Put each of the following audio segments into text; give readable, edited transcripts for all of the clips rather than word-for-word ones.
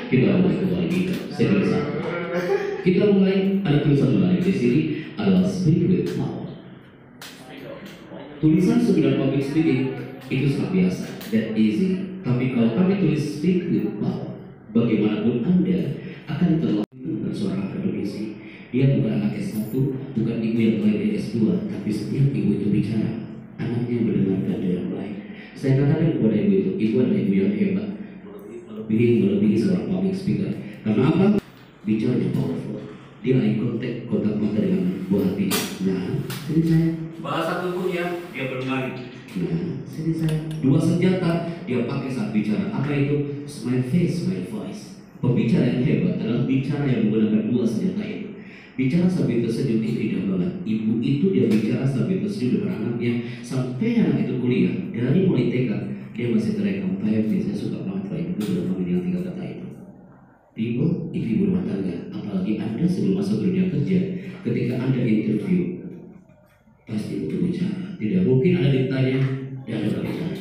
Kita mulai kembali di seri 1. Kita mulai, ada tulisan menarik di sini adalah Speak with Power. Tulisan 9 public speaking itu sangat biasa, that easy. Tapi kalau kami tulis Speak with Power, bagaimanapun Anda akan terlalu bersuara akademisi. Dia bukan anak S1, bukan ibu yang lain S2, tapi setiap ibu itu bicara, anaknya mendengarkan dengan baik. Saya katakan kepada ibu itu, ibu adalah ibu yang hebat, melebihi seorang public speaker. Karena apa? Bicaranya powerful. Dia eye kontak mata dengan buah hati. Nah, sini saya. Bahasa tubuhnya dia bermain. Nah, sini saya. Dua senjata dia pakai saat bicara. Apa itu? Smile face, smile voice. Pembicara yang hebat adalah bicara yang menggunakan dua senjata itu. Bicara sambil tersenyum itu indah banget. Ibu itu dia bicara sambil tersenyum dengan anaknya sampai anak itu kuliah. Dari mulai TK dia masih terekam. Saya suka banget kalau ibu sudah dengan 3 kata itu. Ibu rumah tangga, apalagi Anda sebelum masuk dunia kerja, ketika Anda interview, pasti butuh bicara. Tidak mungkin Anda ditanya, dan Anda bicara.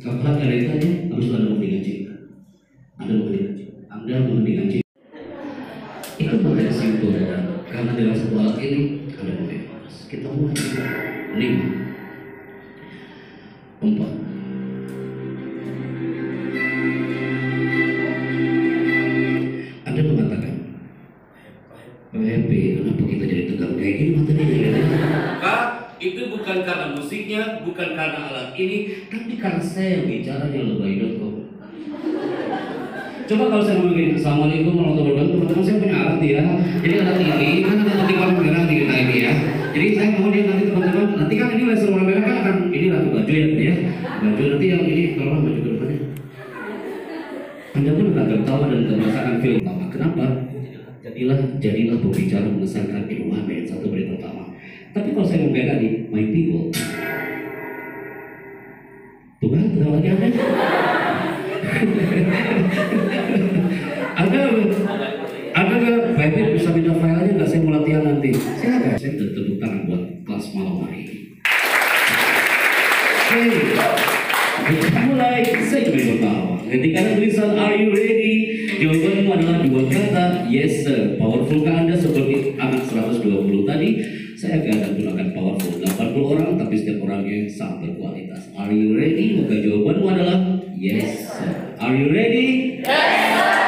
Kalau Anda ditanya, harus Anda memberikan cinta. Anda memberikan cinta. Itu makanya simpel, karena dengan satu alat ini, Anda bebas. Kita mulai 5, 4. Anda mengatakan, happy, kenapa kita jadi tegang kayak gini materinya? Kak, itu bukan karena musiknya, bukan karena alat ini, tapi karena saya yang bicara di lebay.com. Coba kalau saya ngomong gini, Assalamualaikum warahmatullahi wabarakatuh, teman-teman saya punya alat ya. Jadi alat ini, kan ada motif warna merah di kita ini ya. Jadi saya mau dia nanti teman-teman, nanti kan ini laser warna merah kan akan, ini lagu baju ya, baju nanti yang ini, kalau baju ke depannya. Anda pun akan tertawa dan merasakan film pertama. Kenapa? Jadilah pembicara mengesankan ilmu Anda yang satu berita pertama. Tapi kalau saya membela nih, my people, tuh kan, kenal lagi Anda nggak, baik bisa pindah file aja nggak? Saya mau latihan nanti. Silakan. Saya tepuk tangan buat kelas malam hari ini. Kita mulai segmen pertama. Ketika ada tulisan Are you ready? Jawabanmu adalah 2 kata. Yes sir. Powerful ke Anda seperti anak 120 tadi. Saya akan gunakan powerful 80 orang, tapi setiap orangnya sangat berkualitas. Are you ready? Maka jawabanmu adalah yes sir. Are you ready? Yes sir.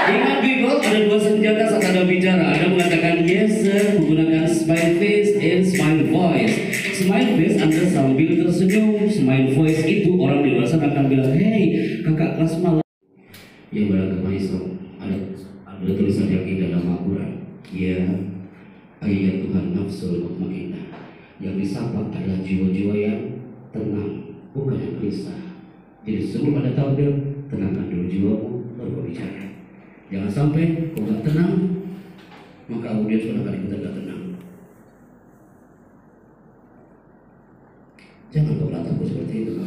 Ingat people, ada 2 senjata saat Anda bicara. Anda mengatakan yes sir menggunakan smile face and smile voice. Smile face Anda sambil tersenyum. Smile voice itu orang di luar sana akan bilang, hey kakak kelas malam. Yang beragama Islam ada tulisan yang indah dalam Al-Quran. Ya ayat Tuhan nafsul mutmainnah. Yang disapa adalah jiwa-jiwa yang tenang, bukan yang gelisah. Jadi sebelum ada tampil, tenangkan dulu jiwamu baru berbicara. Jangan sampai kau gak tenang, maka audiens pun akan ikutan gak tenang. Jangan kau berataku seperti itu.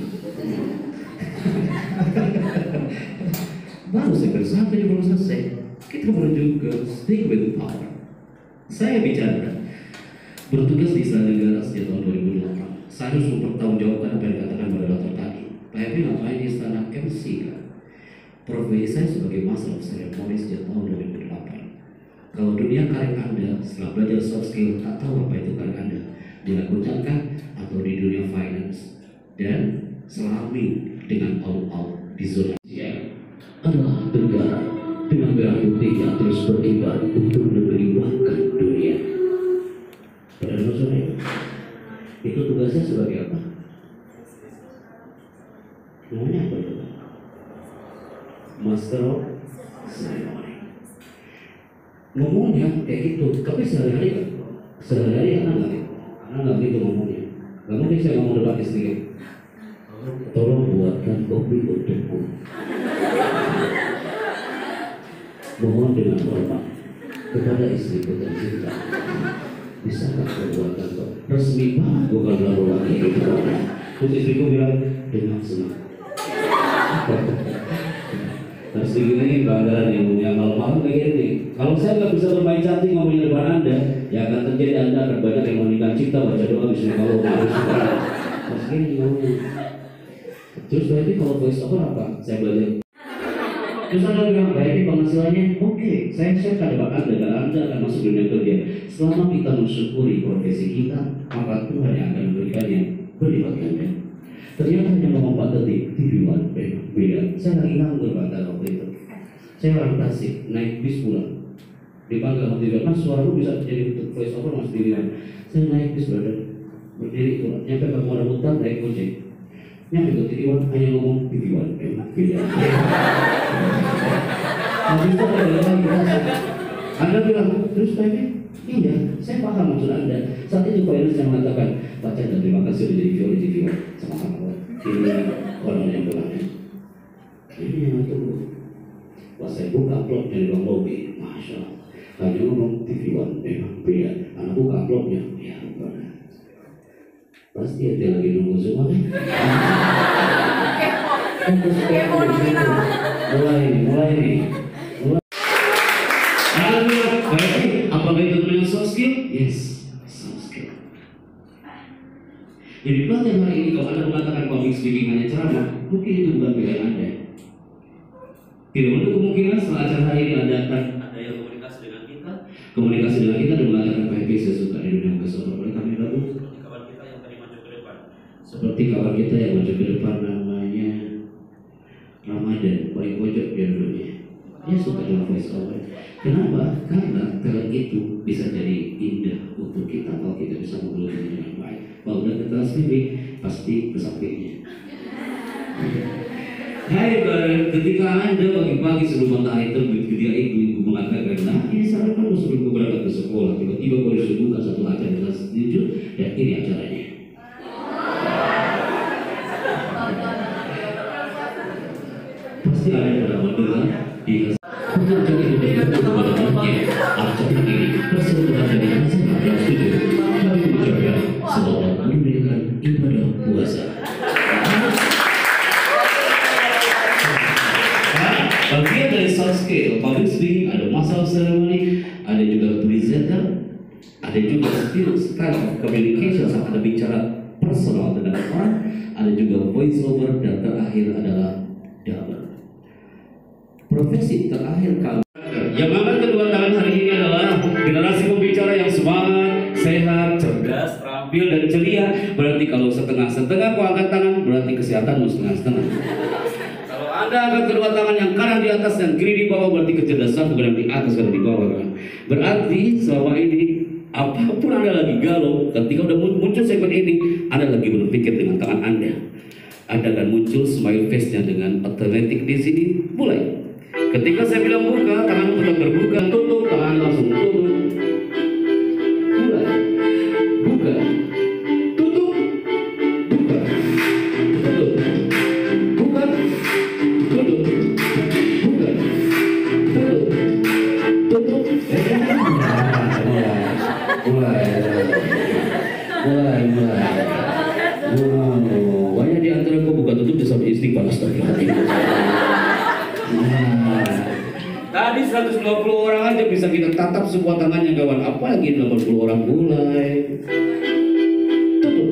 Baru segmen 1 ini belum selesai. Kita menuju ke Speak with Power. Saya bicara bertugas di Istana Negara sejak tahun 2008. Saya harus mempertanggungjawabkan apa yang dikatakan moderator tadi. Pak Epi ngapain di Istana MC kan? Profesi saya sebagai Master of Ceremony sejak tahun 2008. Kalau dunia karir Anda setelah belajar soft skill tak tahu apa itu karir Anda, dilakukan atau di dunia finance dan selami dengan all di zona adalah negara dengan merah putih yang terus berkibar untuk menyeimbangkan dunia. Pada maksudnya itu tugasnya sebagai apa? Namanya apa itu? Master of Ceremony. Ngomongnya kayak gitu, tapi sehari-hari anak nggak gitu ngomongnya. Nggak mungkin saya ngomong depan istri. Tolong buatkan kopi untukku. Mohon dengan hormat kepada istriku tercinta, bisakah kau buatkan kopi? Resmi banget, bukan lalu lagi. Terus istriku bilang dengan senang. Terus begini bangga yang malam-malam kayak gini. Kalau saya nggak bisa bermain cantik ngomongin depan Anda, ya akan terjadi Anda akan banyak yang meninggalkan cipta baca doa bismillah kalau harus. Terus gini ngomongnya. Terus berarti kalau voice over apa? Saya belajar. Terus Anda bilang, baik penghasilannya, oke, saya siap Anda akan masuk dunia kerja. Selama kita mensyukuri profesi kita, maka Tuhan yang akan memberikan yang berlipat ganda. Ternyata hanya ngomong 4 detik, TV1, beda. Saya lagi nganggur pada waktu itu. Saya orang Tasik, naik bis pulang. Dipanggil sama TV1, mas suaramu bisa jadi untuk voice over mas TV1. Saya naik bis brother, berdiri pulang. Nyampe ke Muara Hutan, naik ojek. Nyampe ke TV1, hanya ngomong TV1, beda. Habis itu ada lagi Anda bilang, terus Pak iya, saya paham maksud Anda. Saat itu Pak Yunus yang mengatakan, Pak Chandra terima kasih sudah jadi viola di TV1. Sama-sama. Ini orang yang bilangnya. Ini yang tunggu. Pas saya buka amplopnya di ruang lobi, Masya Allah. Hanya ngomong TV1, memang beda. Anak buka amplopnya, ya benar. Pasti dia lagi nunggu semua nih. Mulai nih. Apakah itu dengan soft skill? Yes, soft skill. Jadi pelatihan hari ini kalau Anda mengatakan public speaking hanya ceramah, mungkin itu bukan pilihan Anda. Tidak menutup kemungkinan setelah acara hari ini Anda akan ada yang komunikasi dengan kita dan mengatakan Pak Happy saya suka di dunia kesehatan. Oleh kami lalu seperti kawan kita yang tadi maju ke depan. Seperti kawan kita yang maju ke depan namanya Ramadan, paling pojok dia dulunya. Dia suka dengan voice over. Kenapa? Karena talent itu bisa jadi indah untuk kita kalau kita bisa mengelolanya dengan baik. Kalau udah kita sendiri, pasti kesampingnya. Hai brother, ketika Anda pagi-pagi sebelum matahari terbit, ketika ibu mengatakan, nah ini sarapan sebelum gue berangkat ke sekolah, tiba-tiba gue disuguhkan satu acara dengan setuju, dan ini acaranya. Pasti ada yang pernah mendengar di ibadah puasa. Bagian dari soft skill, public speaking, ada masalah ceremony, ada juga presenter, ada juga skill communication saat ada bicara personal dengan orang, ada juga voice over, dan terakhir adalah double. Profesi terakhir kami yang akan kedua tangan hari ini adalah generasi pembicara yang semangat, sehat, cerdas, terampil, dan ceria. Berarti kalau setengah-setengah kau angkat tangan, berarti kesehatanmu setengah-setengah. Kalau Anda angkat kedua tangan yang kanan di atas dan kiri di bawah, berarti kecerdasan bukan yang di atas dan di bawah. Berarti selama ini apapun Anda lagi galau, ketika udah muncul segmen ini, Anda lagi berpikir dengan tangan Anda. Anda akan muncul smile face-nya dengan otomatis di sini. Mulai. Ketika saya bilang buka, tangan tetap berbuka, tutup, tangan langsung tutup. Mulai. Buka. Tutup. Buka. Tutup. Buka. Tutup. Buka. Tutup. Tutup. Mulai. Wow, banyak di antara kau buka tutup bisa beristighfar astagfirullah. Tadi 120 orang aja bisa kita tatap semua tangannya kawan. Apalagi 80 orang mulai. Tutup.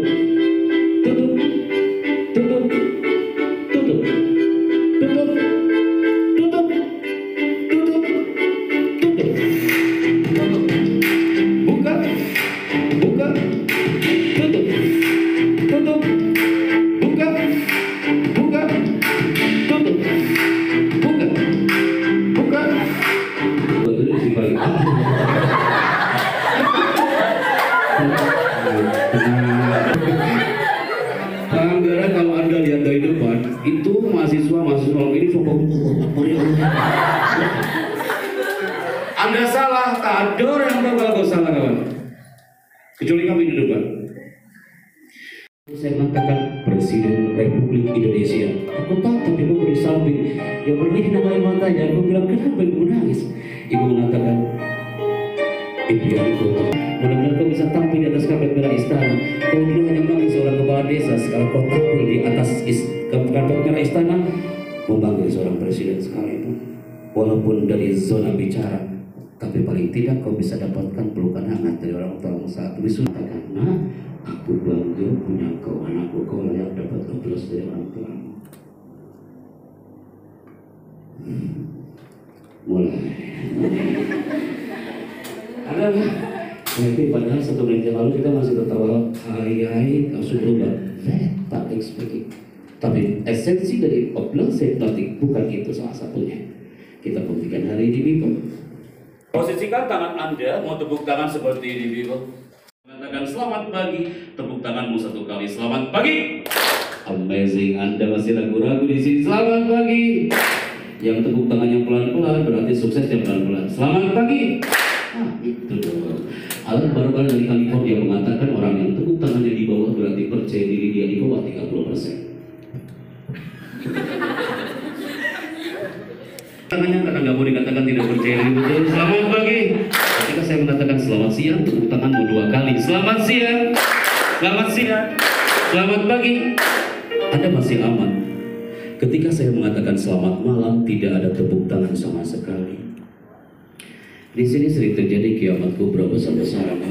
Tutup. Tutup. Tutup. Tutup. Tutup. Tutup. Tutup. Buka. Buka. Tutup. Tutup. Buka. Buka. Tutup. Anggaran kalau Anda lihat dari depan, itu mahasiswa ini Anda salah, tak ada orang yang tahu kalau salah kawan. Kecuali kami di depan. Saya mengatakan Presiden Republik Indonesia. Aku takut ibu di samping. Dia berdiri namanya matanya. Aku bilang kenapa ibu menangis? Ibu mengatakan, Ibu yang kuat. Mudah-mudahan kau bisa tampil di atas karpet merah istana. Kau dulu hanya menangis seorang kepala desa. Sekarang kau tampil di atas karpet merah istana, memanggil seorang presiden sekarang itu. Walaupun dari zona bicara, tapi paling tidak kau bisa dapatkan pelukan hangat dari orang tua saat wisuda. Karena aku bangga punya kau anakku, kau layak dapat aplaus dari orang tuamu. Mulai. Ada nanti padahal 1 menit yang lalu kita masih tertawa hai langsung berubah. Tak expect. Tapi esensi dari observasi hipnotik bukan itu salah satunya. Kita buktikan hari ini, people. Posisikan tangan Anda, mau tepuk tangan seperti ini, people. Mengatakan selamat pagi, tepuk tanganmu 1 kali. Selamat pagi. Amazing, Anda masih ragu-ragu di sini. Selamat pagi. Yang tepuk tangan yang pelan-pelan berarti suksesnya pelan-pelan. Selamat pagi. Itu dong. Alat baru-baru dari California mengatakan orang yang tepuk tangannya di bawah berarti percaya diri dia di bawah 30%. Tangannya karena nggak mau dikatakan tidak percaya diri betul. Selamat pagi. Ketika saya mengatakan selamat siang, tepuk tanganmu 2 kali. Selamat siang. Selamat siang. Selamat pagi. Anda masih aman. Ketika saya mengatakan selamat malam, tidak ada tepuk tangan sama sekali. Di sini sering terjadi kiamat kubra besar-besaran.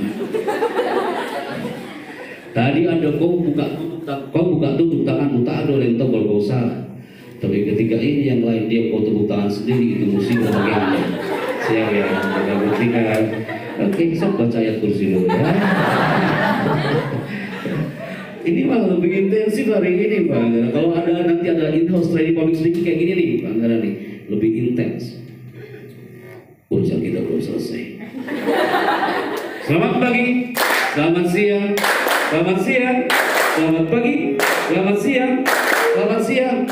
Tadi Anda kau buka tutup tanganmu, tak ada yang tahu kalau kau salah. Tapi ketika ini yang lain dia kau tepuk tangan sendiri, itu musibah bagi Anda. Siap ya, kita buktikan. Oke, bisa baca ayat kursi dulu ya. Ini malah lebih intensif hari ini, Bang. Kalau nanti ada in-house training public speaking kayak gini nih, Bang, nih lebih intens. Urusan kita belum selesai. Selamat pagi, selamat siang, selamat siang, selamat pagi, selamat siang, selamat siang.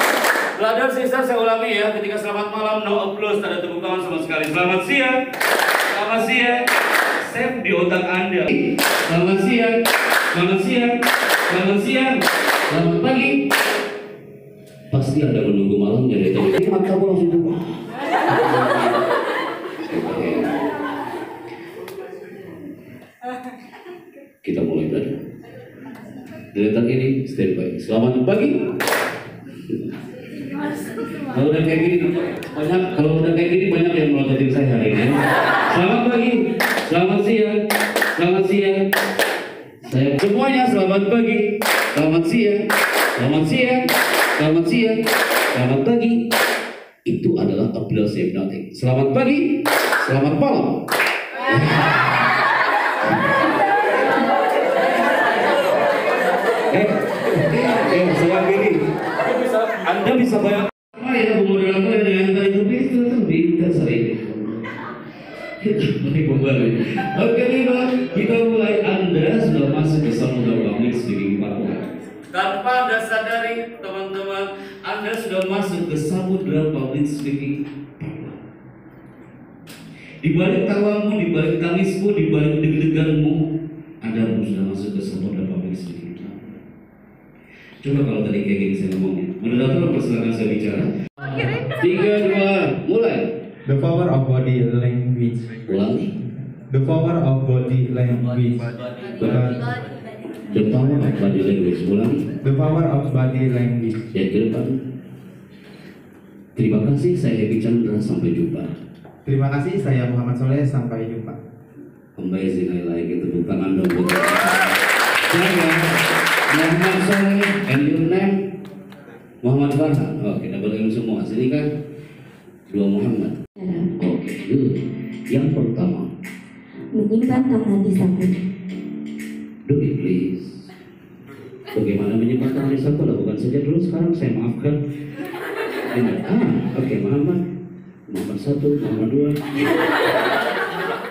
Brother, sister, saya ulangi ya. Ketika selamat malam, no applause, tak ada tepuk tangan sama sekali. Selamat siang, selamat siang. Save di otak Anda. Selamat siang, selamat siang, selamat siang, selamat pagi. Pasti ada menunggu malamnya dari tadi. Ini mata kamu langsung buka. Kita mulai belajar. Deretan ini standby. Selamat pagi. Kalau udah kayak gini banyak yang melototin saya hari ini. Selamat pagi, selamat siang, selamat siang. Saya semuanya selamat pagi, selamat siang, selamat siang, selamat siang, selamat pagi. Itu adalah applause hipnotik. Selamat pagi, selamat malam. Saya gini, Anda bisa bayangkan ya moderator dengan tadi itu pintar sekali. Oke nih Bang, kita mulai. Anda sudah masuk ke samudra public speaking Papua. Tanpa Anda sadari teman-teman, Anda sudah masuk ke samudra public speaking Papua. Di balik tawamu, di balik tangismu, di balik deg-deganmu, Anda sudah masuk ke samudra public speaking. Coba kalau tadi kayak gini saya ngomongnya. Moderator persilakan saya bicara. 3, 2, mulai. The power of body language. Ulangi. The power of body language. The power of body language. Ulangi. The power of body language. Yang ke depan. Terima kasih, saya Happy Chandra. Sampai jumpa. Terima kasih, saya Muhammad Soleh. Sampai jumpa. Amazing, I like it. Tepuk tangan dong. Saya Muhammad Soleh, and your name? Muhammad Farhan. Oke, double M semua. Sini kan 2 Muhammad. Oke, good. Yang pertama, menyimpan tangan di saku. do it please. Bagaimana menyimpan tangan di saku? Lakukan saja dulu sekarang. Saya maafkan. Oke, Muhammad 1, Muhammad 2.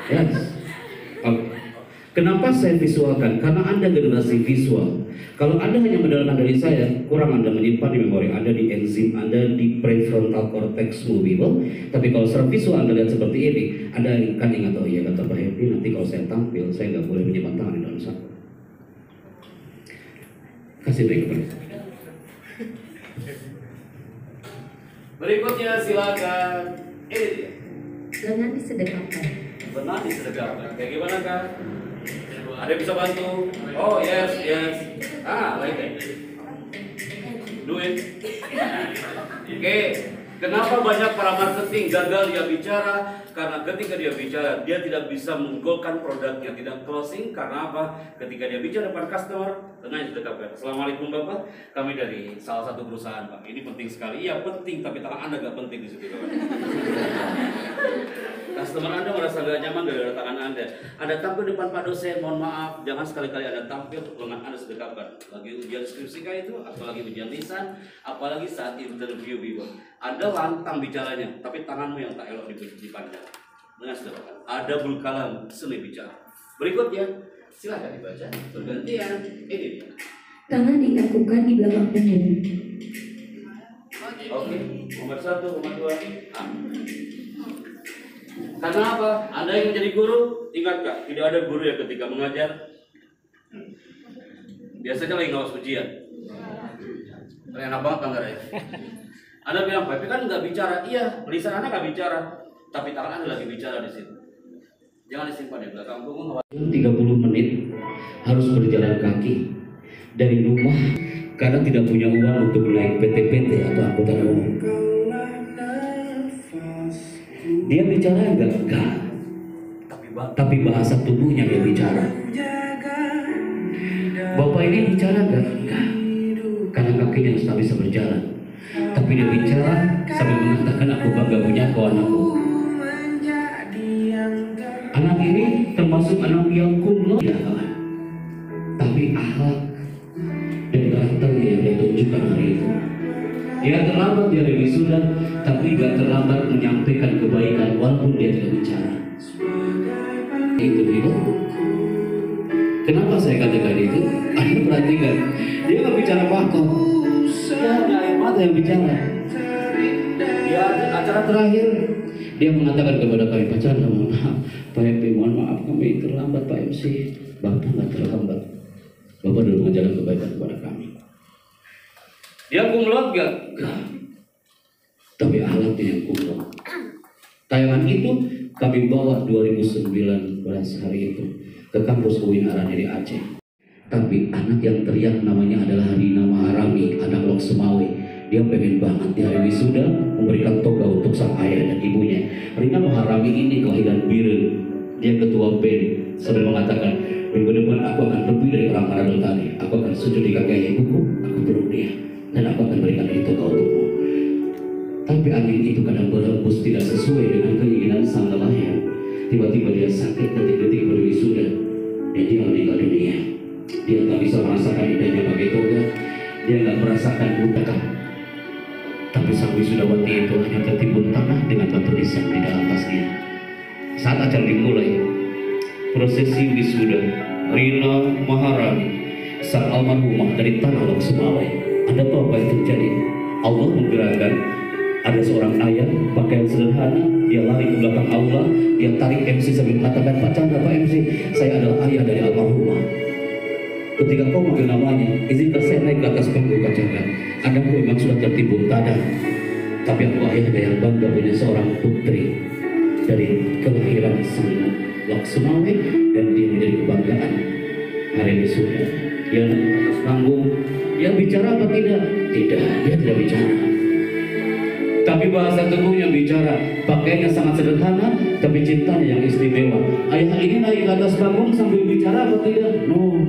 Yes. Oke. Kenapa saya visualkan? Karena Anda generasi visual. Kalau Anda hanya mendengarkan dari saya, kurang Anda menyimpan di memori Anda, di enzim Anda, di prefrontal cortex mobil. Tapi kalau secara visual Anda lihat seperti ini, Anda akan ingat, oh iya kata Pak Happy, nanti kalau saya tampil, saya nggak boleh menyimpan tangan di dalam saku. Kasih break kepada. Berikutnya silakan. Ini dia. Lengan disedekahkan. Benar disedekahkan. Kayak gimana kan? Ada bisa bantu? Oh yes. Like that. Do it. Oke. Kenapa banyak para marketing gagal dia bicara? Karena ketika dia bicara, dia tidak bisa menggolkan produknya, tidak closing. Karena apa? Ketika dia bicara depan customer, Dengan sedekapkan. Assalamualaikum Bapak, kami dari salah satu perusahaan Pak. Ini penting sekali. Iya penting, tapi tangan Anda gak penting di situ Bapak. Customer Anda merasa gak nyaman gara-gara tangan Anda. Anda tampil depan Pak dosen, mohon maaf, jangan sekali-kali Anda tampil lengan Anda sedekapkan. Lagi ujian skripsi kah itu, apalagi ujian lisan, apalagi saat interview Bapak. Anda lantang bicaranya, tapi tanganmu yang tak elok dipandang. Dengan sedekapkan. Ada bulkalam, seni bicara. Berikutnya, silakan dibaca. Bergantian, ini dia. Tangan dilakukan di belakang punggung. Oke, nomor 1, nomor 2. Karena apa? Anda yang menjadi guru, ingat Kak, tidak ada guru yang ketika mengajar biasanya lagi ngawas ujian. Enak banget kan ya? Anda bilang, Pak, kan nggak bicara. Iya, lisan Anda nggak bicara, tapi tangan Anda lagi bicara di situ. Jangan disimpan di belakang punggung. 30 menit harus berjalan kaki dari rumah karena tidak punya uang untuk naik PT-PT atau angkutan umum. Dia bicara enggak, tapi bahasa tubuhnya dia bicara. Bapak ini bicara enggak, karena kakinya tak bisa berjalan. Tapi dia bicara sambil mengatakan aku bangga punya kau anakku. Anak ini termasuk anak yang kumlot, ya kawan. Tapi akhlak dan karakternya yang dia tunjukkan hari itu. Dia terlambat di hari wisuda, tapi gak terlambat menyampaikan kebaikan walaupun dia tidak bicara. Itu hidup. Kenapa saya katakan itu? Anda perhatikan, dia gak bicara pakok. Dia hanya air mata yang bicara. Dia acara terakhir, dia mengatakan kepada kami, Pak Chandra, mohon maaf, Pak MP, mohon maaf kami terlambat Pak MC. Bapak gak terlambat. Bapak dulu mengajarkan kebaikan kepada kami. Dia kumlot gak? Tapi alatnya yang kumlot. Tayangan itu kami bawa 2019 hari itu ke kampus UIN Arani di Aceh. Tapi anak yang teriak namanya adalah Rina Maharami, anak Lok Semawe. Dia pengen banget di hari wisuda memberikan toga untuk sang ayah dan ibunya. Rina Maharami ini kelahiran Biren. Dia ketua band sambil mengatakan, minggu depan aku akan lebih dari orang Manado tadi. Aku akan sujud di kaki ibuku, aku peluk dia, dan aku akan berikan itu kau untukmu. Tapi angin itu kadang berhembus tidak sesuai dengan keinginan sang nelayan. Tiba-tiba dia sakit detik-detik berwisuda dan dia meninggal dunia. Dia tak bisa merasakan indahnya pakai toga. Dia nggak merasakan budak. Tapi sang wisudawati itu hanya tertimbun tanah dengan batu nisan di dalam tasnya. Saat acara dimulai, prosesi wisuda Rina Maharani, sang almarhumah dari tanah Lok Semawe. Anda tahu apa yang terjadi? Allah menggerakkan ada seorang ayah pakaian sederhana, dia lari ke belakang aula, dia tarik MC sambil mengatakan, Pak Chandra, Pak MC, saya adalah ayah dari almarhumah. Ketika kau manggil namanya, izinkan saya naik ke atas panggung Pak Chandra. Anakku memang sudah tertimbun tanah, tapi aku ayahnya yang bangga punya seorang putri dari kelahiran sang Lok Semawe, dan dia menjadi kebanggaan hari wisuda. Dia naik ke atas panggung, dia bicara apa tidak? Tidak, dia tidak bicara. Tapi bahasa tubuhnya bicara, pakaiannya sangat sederhana, tapi cintanya yang istimewa. Ayah ini naik ke atas panggung sambil bicara apa tidak? No,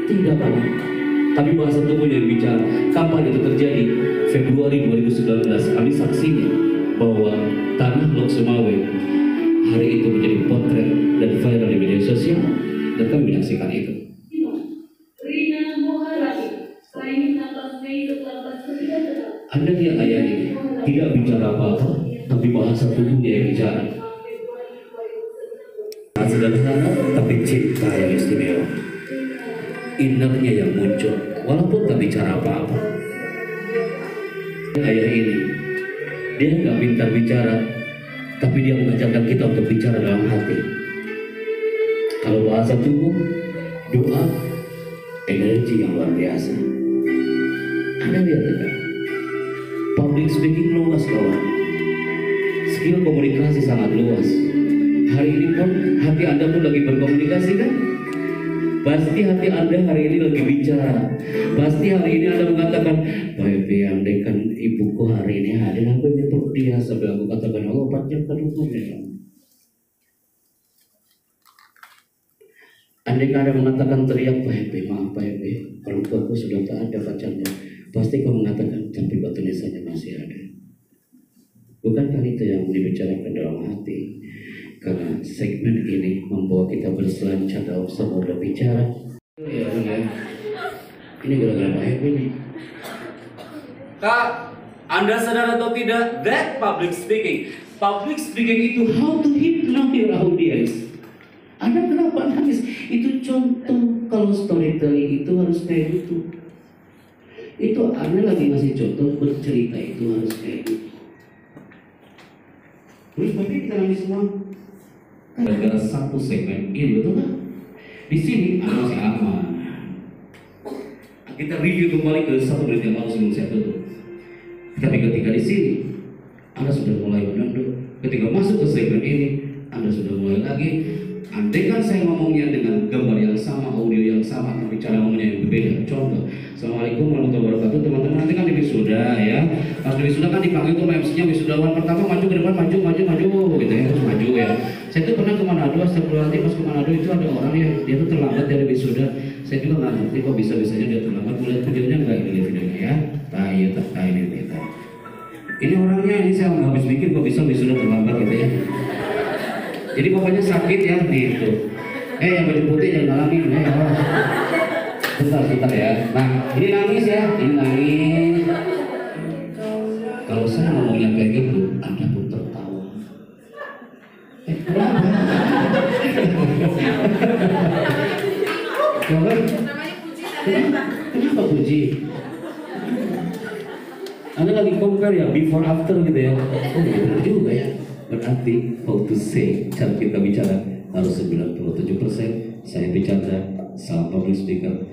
tidak Pak. Tapi bahasa tubuhnya yang bicara. Kapan itu terjadi? Februari 2019. Kami saksinya bahwa tanah Lok Semawe hari itu menjadi potret dan viral di media sosial, dan kami menyaksikan itu. Anda lihat ayah ini tidak bicara apa-apa, tapi bahasa tubuhnya yang bicara. Sederhana, tapi cinta yang istimewa. Innernya yang muncul, walaupun tak bicara apa-apa. Ayah ini, dia nggak pintar bicara, tapi dia mengajarkan kita untuk bicara dalam hati. Kalau bahasa tubuh, doa, energi yang luar biasa. Anda lihat kan? Public speaking luas kawan. Skill komunikasi sangat luas. Hari ini pun hati Anda pun lagi berkomunikasi kan? Pasti hati Anda hari ini lagi bicara. Pasti hari ini Anda mengatakan, Pak Epi, andaikan ibuku hari ini hadir, aku ingin peluk dia sambil aku katakan, Allah panjangkan umurnya. Andai ada mengatakan teriak, Pak Hepe, maaf Pak Hepe, orang tuaku sudah tak ada pacarnya. Pasti kau mengatakan, tapi batu nisannya masih ada. Bukankah itu yang dibicarakan dalam hati? Karena segmen ini membawa kita berselancar dalam sebuah berbicara. Ya, ya. Ini gara-gara Pak Hepe nih. Kak, Anda sadar atau tidak? That public speaking. Public speaking itu How to hypnotize your audience. Anda kenapa nangis? Itu contoh kalau storytelling itu harus kayak gitu. Itu Anda lagi ngasih contoh bercerita itu harus kayak gitu. Terus bagaimana kita nangis semua? Gara-gara satu segmen ini, betul kan? Di sini Anda masih aman. Kita review kembali ke 1 menit yang lalu sebelum saya tutup. Tapi ketika di sini Anda sudah mulai menunduk. Ketika masuk ke segmen ini Anda sudah mulai lagi. Andai kan saya ngomongnya dengan gambar yang sama, audio yang sama, tapi cara ngomongnya yang berbeda. Contoh, Assalamualaikum warahmatullahi wabarakatuh. Teman-teman nanti kan di wisuda ya. Pas di wisuda kan dipanggil tuh MC-nya, wisudawan pertama maju ke depan, maju gitu ya, terus maju ya. Saya tuh pernah ke Manado, nanti pas ke Manado itu ada orang yang dia tuh terlambat dari wisuda. Saya juga nggak ngerti kok bisa-bisanya dia terlambat. Mulai videonya nggak ini videonya ya. Ini kita. Ini orangnya ini saya nggak habis mikir kok bisa wisuda terlambat gitu ya. Jadi pokoknya sakit ya gitu. Yang baju putih jangan nangis. Bentar ya. Nah ini nangis ya, ini nangis. Kalau saya ngomongnya kayak gitu, Anda pun tertawa. Kenapa? Kenapa puji? Anda lagi compare ya, before after gitu ya. Oh benar juga ya. Berarti how to say, cara kita bicara harus 97%. Saya bicara salah public speaker,